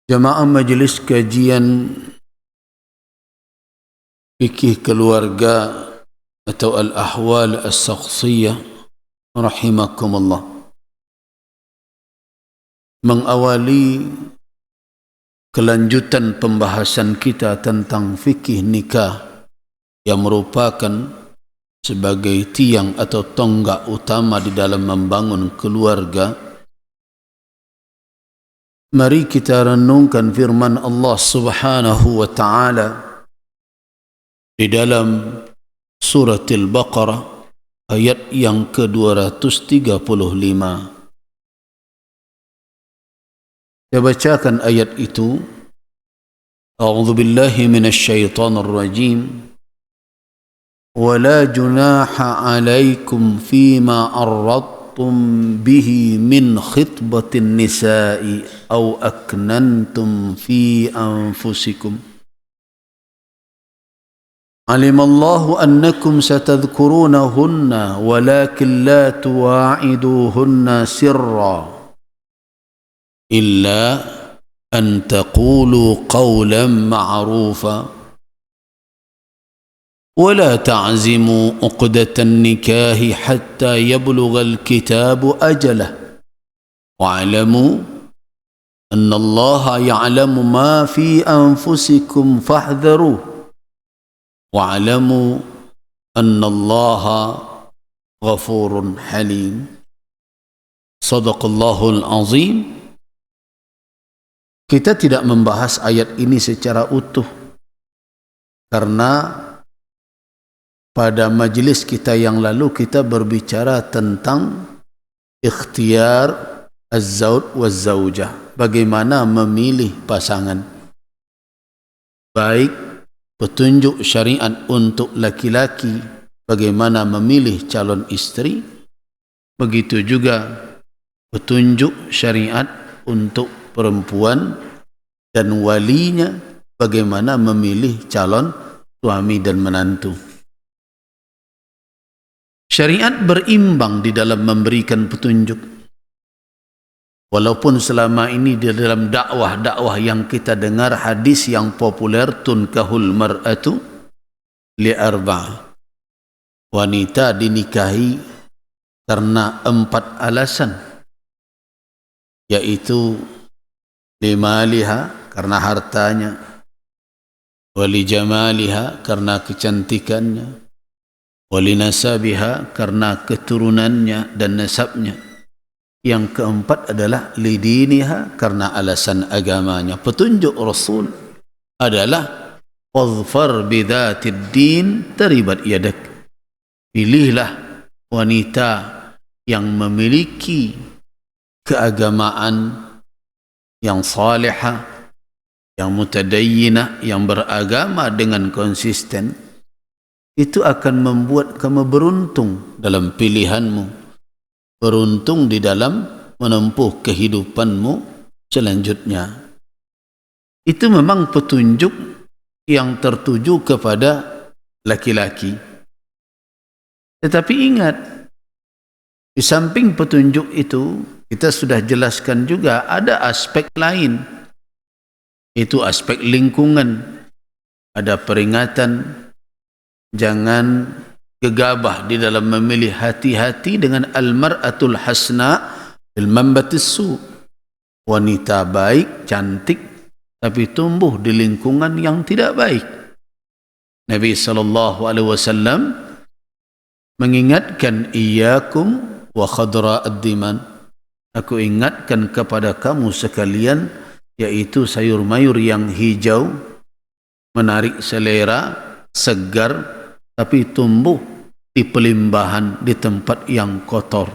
Jamaah Majelis Kajian Fikih Keluarga atau Al-Ahwal As-Shakhsiyah rahimakumullah. Mengawali kelanjutan pembahasan kita tentang fikih nikah yang merupakan sebagai tiang atau tonggak utama di dalam membangun keluarga. Mari kita renungkan firman Allah Subhanahu wa taala di dalam surah Al-Baqarah ayat yang ke-235. Saya bacakan ayat itu. A'udzu billahi minasyaitonir rajim. Wala junaha 'alaikum fima به من خطبة النساء أو أكننتم في أنفسكم علم الله أنكم ستذكرونهن ولكن لا تواعدوهن سرا إلا أن تقولوا قولا معروفا ولا تعزموا عقدة النكاح حتى يبلغ الكتاب أجله واعلموا أن الله يعلم ما في أنفسكم فاحذروه واعلموا أن الله غفور حليم. صدق الله العظيم. Kita tidak membahas ayat ini secara utuh karena pada majlis kita yang lalu kita berbicara tentang ikhtiyar az-zawj waz-zawjah, bagaimana memilih pasangan. Baik petunjuk syariat untuk laki-laki bagaimana memilih calon istri, begitu juga petunjuk syariat untuk perempuan dan walinya bagaimana memilih calon suami dan menantu. Syariat berimbang di dalam memberikan petunjuk. Walaupun selama ini di dalam dakwah yang kita dengar hadis yang populer, tunkahul mar'atu li'arba'. Wanita dinikahi karena 4 alasan, yaitu limaliha karena hartanya, walijamaliha karena kecantikannya, walinasabiha karena keturunannya dan nasabnya. Yang keempat adalah lidiniha karena alasan agamanya. Petunjuk Rasul adalah wadhfar bidhatid din taribat yadak. Pilihlah wanita yang memiliki keagamaan, yang salihah, yang mutadayyinah, yang beragama dengan konsisten. Itu akan membuat kamu beruntung dalam pilihanmu, beruntung di dalam menempuh kehidupanmu selanjutnya. Itu memang petunjuk yang tertuju kepada laki-laki. Tetapi ingat, di samping petunjuk itu kita sudah jelaskan juga ada aspek lain, itu aspek lingkungan. Ada peringatan, jangan gegabah di dalam memilih, hati-hati dengan al-mar'atul hasna bil manbatis su. Wanita baik, cantik, tapi tumbuh di lingkungan yang tidak baik. Nabi SAW mengingatkan, iyyakum wa khadra'ad diman. Aku ingatkan kepada kamu sekalian, yaitu sayur mayur yang hijau, menarik selera, segar, tapi tumbuh di pelimbahan, di tempat yang kotor.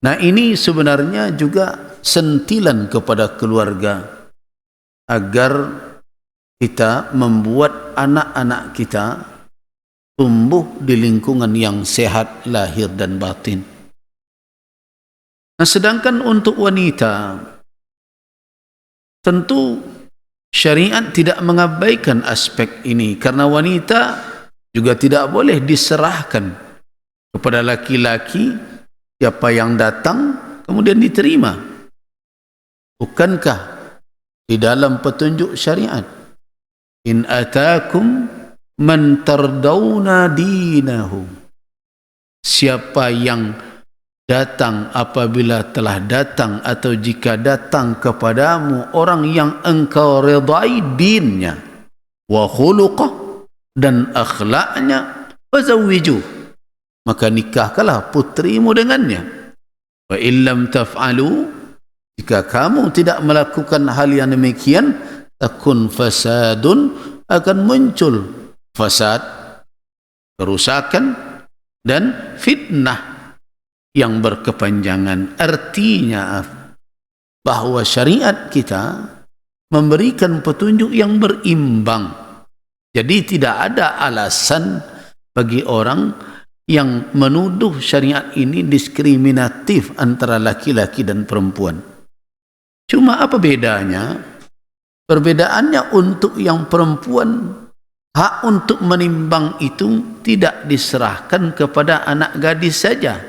Nah, ini sebenarnya juga sentilan kepada keluarga agar kita membuat anak-anak kita tumbuh di lingkungan yang sehat lahir dan batin. Nah, sedangkan untuk wanita, tentu syariat tidak mengabaikan aspek ini, karena wanita juga tidak boleh diserahkan kepada laki-laki, siapa yang datang kemudian diterima. Bukankah di dalam petunjuk syariat. In atakum man tardawna dinahu, siapa yang datang, apabila telah datang atau jika datang kepadamu orang yang engkau redai dinnya, wa khuluqah, dan akhlaknya, fazawwijuh, maka nikahkanlah putrimu dengannya. Wa illam taf'alu, jika kamu tidak melakukan hal yang demikian, takun fasadun, akan muncul fasad, kerusakan dan fitnah yang berkepanjangan. Artinya bahawa syariat kita memberikan petunjuk yang berimbang. Jadi tidak ada alasan bagi orang yang menuduh syariat ini diskriminatif antara laki-laki dan perempuan. Cuma apa bedanya? Perbedaannya untuk yang perempuan, hak untuk menimbang itu tidak diserahkan kepada anak gadis saja,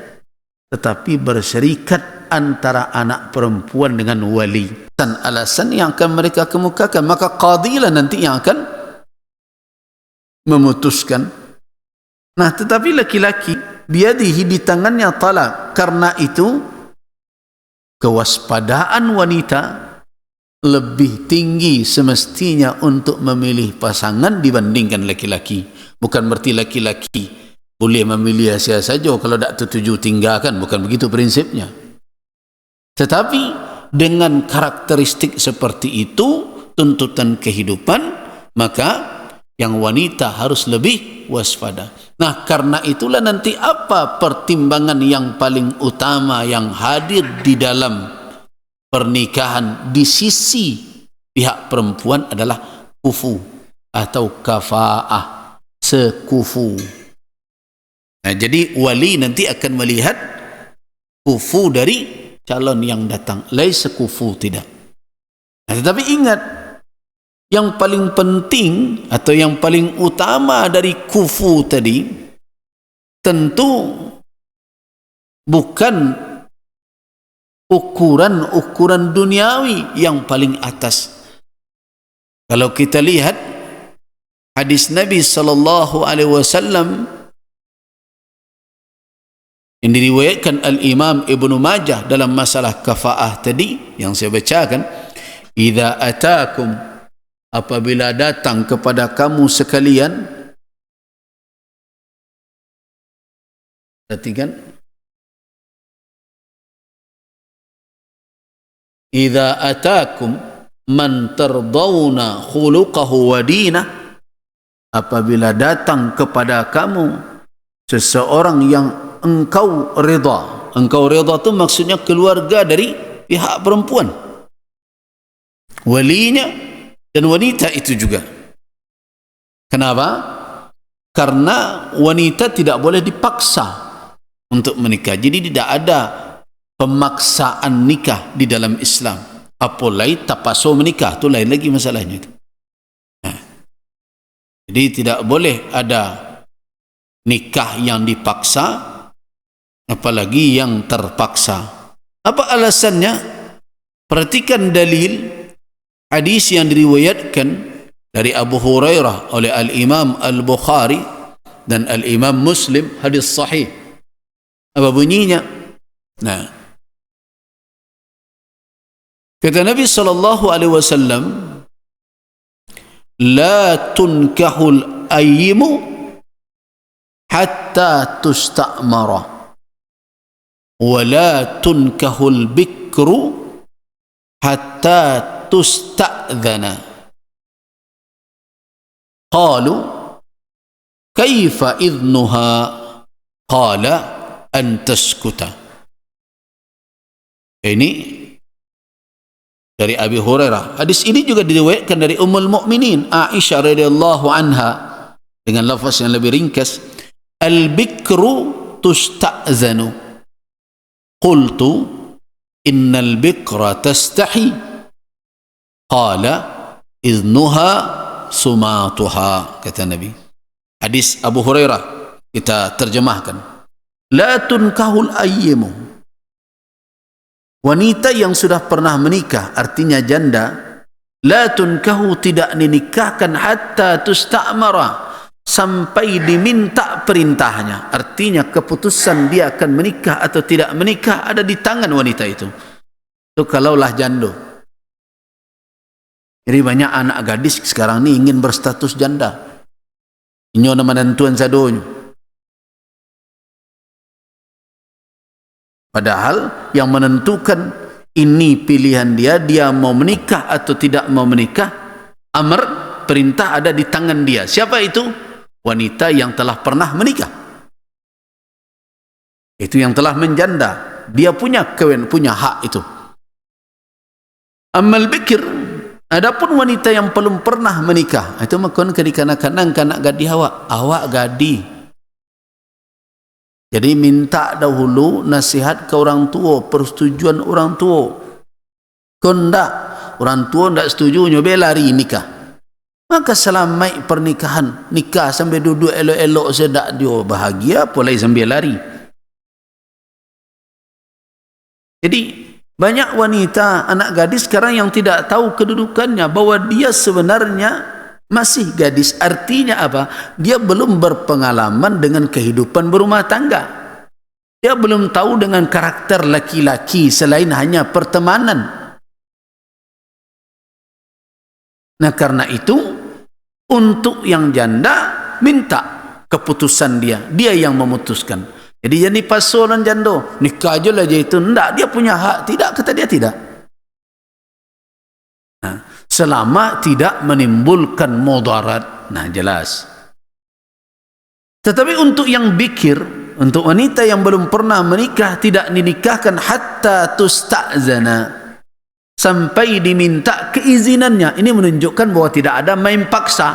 tetapi berserikat antara anak perempuan dengan wali. Dan alasan yang akan mereka kemukakan, maka qadhilah nanti yang akan memutuskan. Nah, tetapi laki-laki biadihi, di tangannya talak. Karena itu kewaspadaan wanita lebih tinggi semestinya untuk memilih pasangan dibandingkan laki-laki. Bukan berarti laki-laki boleh memilih siapa saja, kalau tak tertuju tinggalkan, bukan begitu prinsipnya. Tetapi dengan karakteristik seperti itu, tuntutan kehidupan, maka yang wanita harus lebih waspada. Nah, karena itulah nanti apa pertimbangan yang paling utama yang hadir di dalam pernikahan di sisi pihak perempuan adalah kufu atau kafa'ah, sekufu. Nah, jadi wali nanti akan melihat kufu dari calon yang datang, laisa kufu, tidak. Nah, tetapi ingat, yang paling penting atau yang paling utama dari kufu tadi tentu bukan ukuran duniawi yang paling atas. Kalau kita lihat hadis Nabi sallallahu alaihi wasallam yang diriwayatkan al-Imam Ibnu Majah dalam masalah kafaah tadi yang saya bacakan, idza atakum, apabila datang kepada kamu sekalian, perhatikan, idza atakum man tardawna khuluquhu wa dinah, apabila datang kepada kamu seseorang yang engkau rida. Engkau rida itu maksudnya keluarga dari pihak perempuan, walinya dan wanita itu juga. Kenapa? Karena wanita tidak boleh dipaksa untuk menikah. Jadi tidak ada pemaksaan nikah di dalam Islam. Apalagi tapaso menikah, itu lain lagi masalahnya itu. Nah, jadi tidak boleh ada nikah yang dipaksa, apalagi yang terpaksa. Apa alasannya? Perhatikan dalil hadis yang diriwayatkan dari Abu Hurairah oleh Al-Imam Al-Bukhari dan Al-Imam Muslim, hadis sahih. Apa bunyinya? Nah, kata Nabi sallallahu alaihi wasallam, la tunkahul ayyimu hatta tusta'mara wa la tunkahul bikru hatta tusta'dhana. Qalu kaifa idnuha? Qala an taskuta. Ini dari Abi Hurairah. Hadis ini juga diriwayatkan dari Ummul Mukminin Aisyah radhiyallahu anha dengan lafaz yang lebih ringkas, al-bikru tusta'zanu. Qultu innal bikra tastahi. Qala iznuha sumatuha, kata Nabi. Hadis Abu Hurairah kita terjemahkan, la tunkahul ayyimu, wanita yang sudah pernah menikah, artinya janda, la tunkahu, tidak dinikahkan hatta tusta'mara, sampai diminta perintahnya. Artinya keputusan dia akan menikah atau tidak menikah ada di tangan wanita itu. Itu kalaulah janda. Jadi banyak anak gadis sekarang ni ingin berstatus janda. Inyo nama dan tuan sadonyo. Padahal yang menentukan ini pilihan dia, dia mau menikah atau tidak mau menikah, amr, perintah ada di tangan dia. Siapa itu? Wanita yang telah pernah menikah. Itu yang telah menjanda. Dia punya hak itu. Amal bikir, adapun wanita yang belum pernah menikah, itu makon kadang-kadang kanak gadi awak gadi. Jadi minta dahulu nasihat ke orang tua, persetujuan orang tua. Kondak, orang tua tidak setuju, nyoba lari nikah. Maka selama pernikahan, nikah sampai duduk elok-elok sedak dia bahagia, boleh sambil lari. Jadi banyak wanita, anak gadis sekarang yang tidak tahu kedudukannya, bahwa dia sebenarnya masih gadis. Artinya apa? Dia belum berpengalaman dengan kehidupan berumah tangga. Dia belum tahu dengan karakter laki-laki selain hanya pertemanan. Nah karena itu, untuk yang janda minta keputusan dia, dia yang memutuskan. Jadi pasolan janda, nikah aja lah itu. Enggak, dia punya hak. Tidak, kata dia tidak. Nah, selama tidak menimbulkan mudarat. Nah jelas. Tetapi untuk yang bikir, untuk wanita yang belum pernah menikah, tidak dinikahkan hatta tusta'zana, sampai diminta keizinannya. Ini menunjukkan bahwa tidak ada main paksa.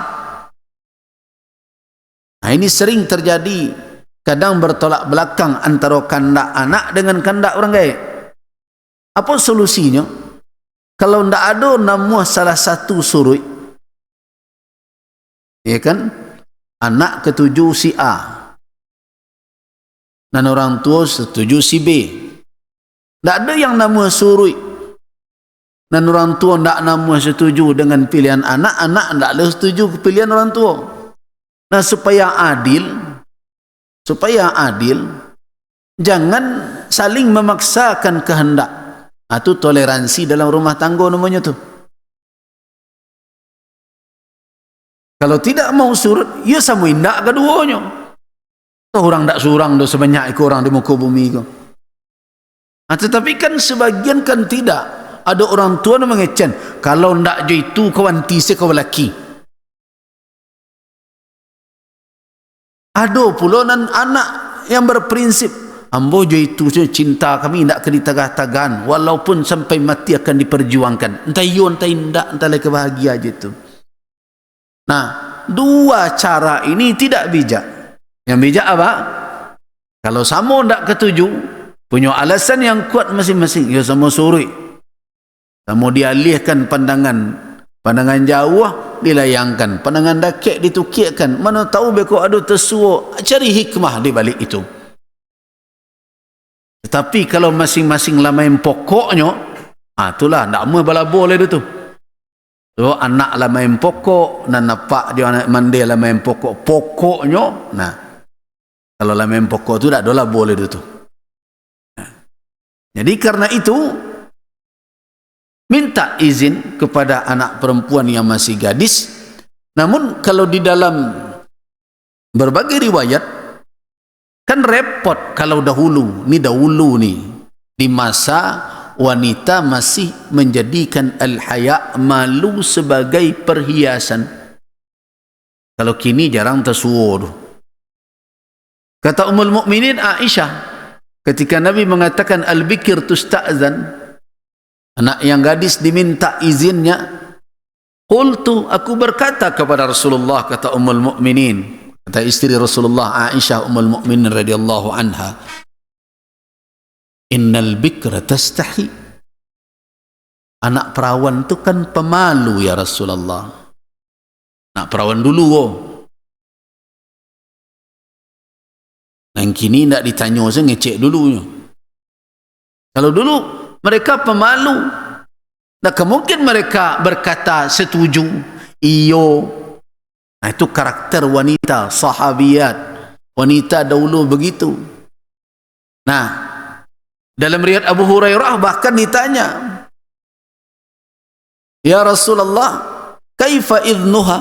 Nah ini sering terjadi. Kadang bertolak belakang antara kandak anak dengan kandak orang gaya. Apa solusinya? Kalau tidak ada namuh salah satu surut, ya kan? Anak ketujuh si A dan orang tua setuju si B. Tidak ada yang namuh surut dan orang tua tidak namuh setuju dengan pilihan anak, anak tidak setuju pilihan orang tua. Nah supaya adil, jangan saling memaksakan kehendak. Itu toleransi dalam rumah tangga namanya tu. Kalau tidak mau surut, ya sama indah keduanya. Orang tak surang do sebanyak orang di muka bumi ko. Tetapi kan sebagian kan tidak. Ada orang tua yang mengecen, kalau ndak jo itu kawan tise kau lelaki. Ada pula anak yang berprinsip, ambo jo itu cinta kami tidak akan ditagah-tagan, walaupun sampai mati akan diperjuangkan. Entah iyo, entah indak, entah lagi bahagia aja itu. Nah, dua cara ini tidak bijak. Yang bijak apa? Kalau sama tidak ketuju, punya alasan yang kuat masing-masing, ya sama suri. Sama dialihkan pandangan jauh dilayangkan, pandangan dakik ditukikkan. Mana tahu beko ada tersuo, cari hikmah di balik itu. Tetapi kalau masing-masing lah main pokoknya, itulah tak mau bala boleh itu. So, anak lah main pokok, dan napak dia anak mandi lah main pokoknya. Nah, kalau lah main pokok tu tak ada lah boleh itu. Nah, jadi karena itu minta izin kepada anak perempuan yang masih gadis. Namun kalau di dalam berbagai riwayat kan repot kalau dahulu ni di masa wanita masih menjadikan al-haya, malu, sebagai perhiasan. Kalau kini jarang tersuur. Kata Ummul Mukminin Aisyah ketika Nabi mengatakan al-bikir tusta'zan, anak yang gadis diminta izinnya, qultu, aku berkata kepada Rasulullah, kata Ummul Mukminin, kata istri Rasulullah Aisyah Ummul Mukminin radhiyallahu anha, innal bikra tastahi, anak perawan itu kan pemalu ya Rasulullah. Anak perawan dulu yang kini tidak ditanya, saya ngecek dulu. Kalau dulu mereka pemalu, Nah, kemungkinan mereka berkata setuju, iyo. Nah, itu karakter wanita sahabiyat, wanita dahulu begitu. Nah, dalam riwayat Abu Hurairah bahkan ditanya, ya Rasulullah, kaifa idnuha,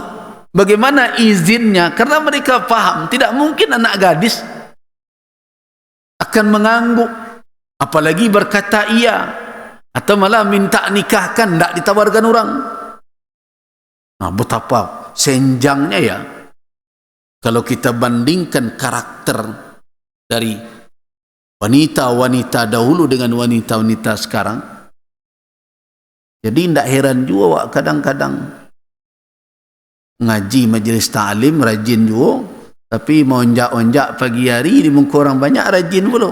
bagaimana izinnya? Karena mereka paham tidak mungkin anak gadis akan mengangguk, apalagi berkata iya, atau malah minta nikahkan, tidak ditawarkan orang. Nah, betapa senjangnya ya kalau kita bandingkan karakter dari wanita-wanita dahulu dengan wanita-wanita sekarang. Jadi tidak heran juga kadang-kadang ngaji majelis ta'lim rajin juga, tapi monjak-onjak pagi hari di muka orang banyak rajin pula.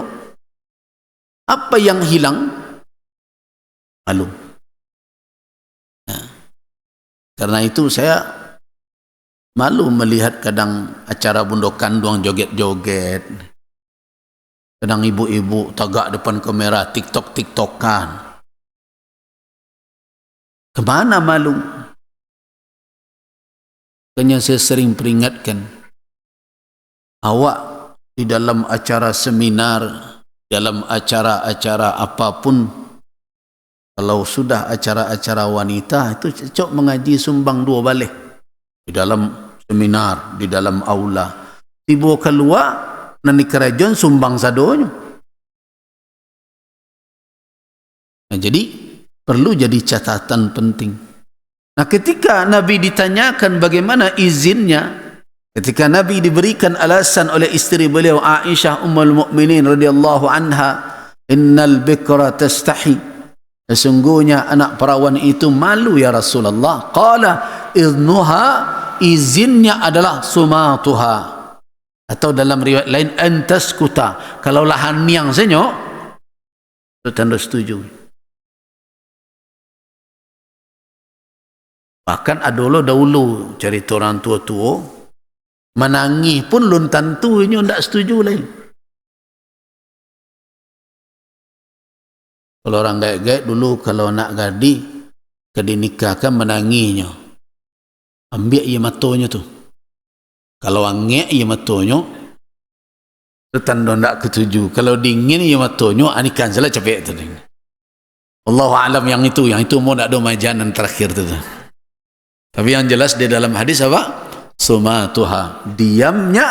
Apa yang hilang? Malu. Nah, karena itu saya malu melihat kadang acara bundo kandung joget-joget, kadang ibu-ibu tagak depan kamera tiktok-tiktokan. Kemana malu? Makanya saya sering peringatkan, awak di dalam acara seminar, dalam acara-acara apapun, kalau sudah acara-acara wanita itu cocok mengaji sumbang 2 balik di dalam seminar, di dalam aula. Tiba keluar nani kerajaan sumbang sadonyo. Nah, jadi perlu jadi catatan penting. Nah, ketika Nabi ditanyakan bagaimana izinnya, ketika Nabi diberikan alasan oleh istri beliau Aisyah Ummul Mukminin radhiyallahu anha, innal bikra tastahi, sesungguhnya anak perawan itu malu ya Rasulullah. Qala idnuha, izinnya adalah sumatuha, atau dalam riwayat lain antaskuta, kalau lahan yang senyok itu tanda setuju. Bahkan adolo dahulu cerita orang tua-tua menangis pun lun tentunya tidak setuju lain. Kalau orang gaik-gaik dulu kalau nak gadi dinikahkan menangisnya, ambil ia matonya tu. Kalau angin ia matonya, itu tanda tidak ketuju. Kalau dingin ia matonya, anikan salah capek tu. Allahu alam yang itu mau nak ada majanan terakhir tu. Tapi yang jelas di dalam hadis apa? Sumatuha, diamnya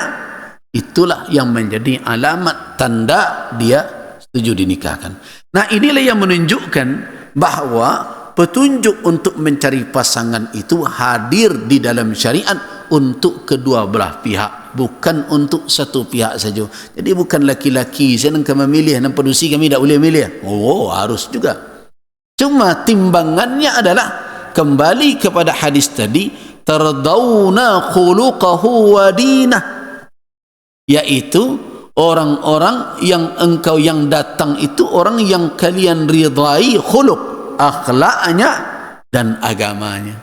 itulah yang menjadi alamat tanda dia setuju dinikahkan. Nah, inilah yang menunjukkan bahawa petunjuk untuk mencari pasangan itu hadir di dalam syariat untuk kedua belah pihak, bukan untuk satu pihak saja. Jadi bukan laki-laki saya nak memilih, nak pedusi kami tak boleh milih. Oh, harus juga. Cuma timbangannya adalah kembali kepada hadis tadi, tardawna khuluqahu wa dinah, yaitu orang-orang yang engkau yang datang itu orang yang kalian ridai khuluq, akhlaknya dan agamanya.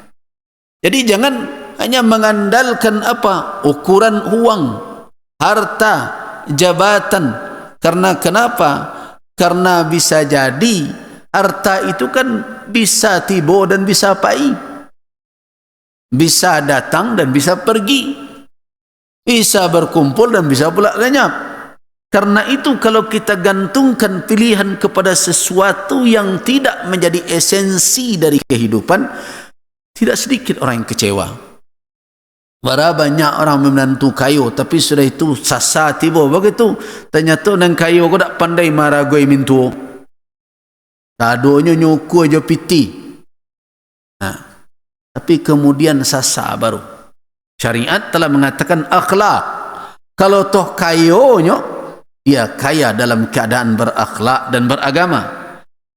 Jadi jangan hanya mengandalkan apa ukuran uang, harta, jabatan. Karena kenapa? Karena bisa jadi harta itu kan bisa tiba dan bisa pai, bisa datang dan bisa pergi, bisa berkumpul dan bisa pula lenyap. Karena itu kalau kita gantungkan pilihan kepada sesuatu yang tidak menjadi esensi dari kehidupan, tidak sedikit orang yang kecewa. Bara banyak orang menantu kayu, tapi sudah itu sasa tiba begitu. Ternyata nang kayu kau tak pandai marah gue mintu. Tadonya nyuku aja piti. Nah, tapi kemudian sasa baru. Syariat telah mengatakan akhlak. Kalau toh kayonya, dia kaya dalam keadaan berakhlak dan beragama.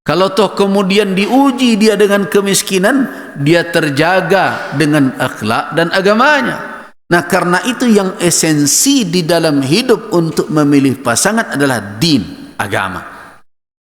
Kalau toh kemudian diuji dia dengan kemiskinan, dia terjaga dengan akhlak dan agamanya. Nah, karena itu yang esensi di dalam hidup untuk memilih pasangan adalah din, agama.